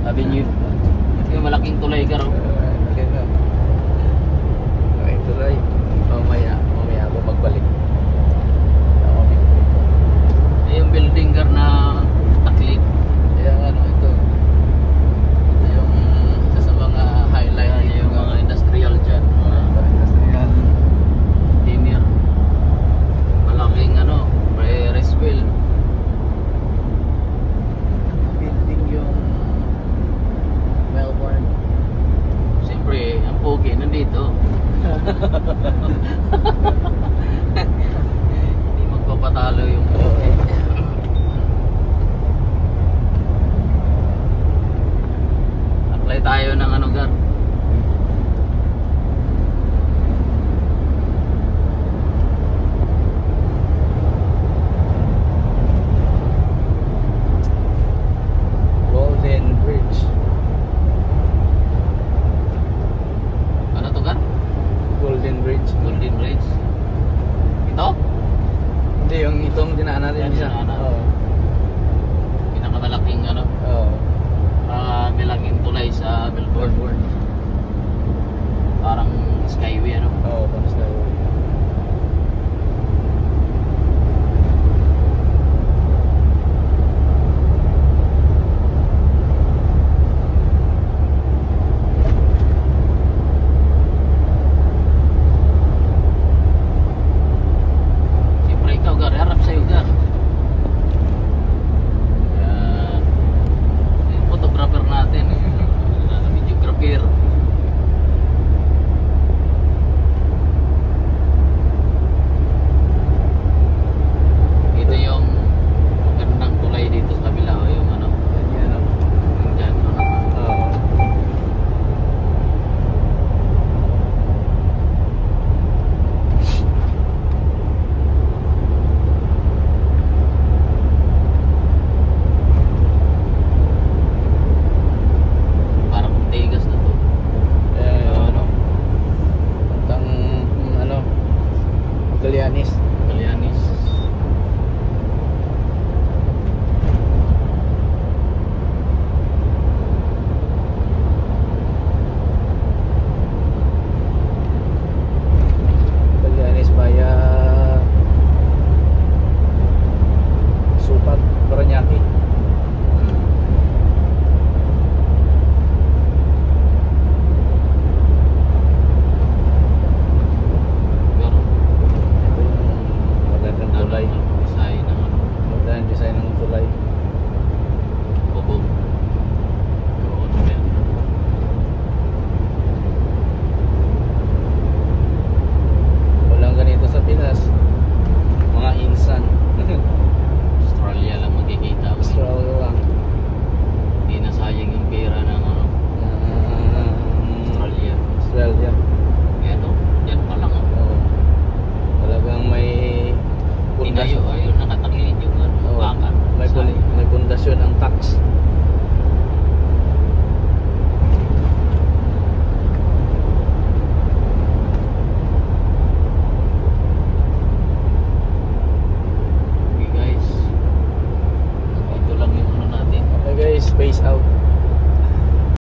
Avenue. Ito yung malaking tulay ka, Okay, tuloy. Mamaya ako magbalik. Ito yung building ka na taklik. Kaya ano ito. Ito yung isa sa mga highlight. Yan, yung mga industrial dyan. Industrial. Linear. Malaking ano, may Reswell. Building yung Melbourne. Siyempre, ang pogi nandito. Hindi magpapatalo yung pogi. Apply tayo ng ano, Gar. Golden Bridge. Ano to, Gar? Golden Bridge. Golden Bridge. Ito? Hindi, yung itong dinaan natin. Yan, dinaanan. Oo. Pinakamalaking ano, Oo. malaking tulay sa Melbourne. Parang Skyway, ano? Oo, panos na yun. Siyempre ikaw, Gar. Harap sa'yo, Gar. Yan. Yung photographer natin. Videographer. Ito yung magandang tulay dito sa kabila. O yung ano. Yan, ano? Yung dyan. Ano, Oo. parang tigas na to. Ano? Puntang, ano? Galianis. Galianis.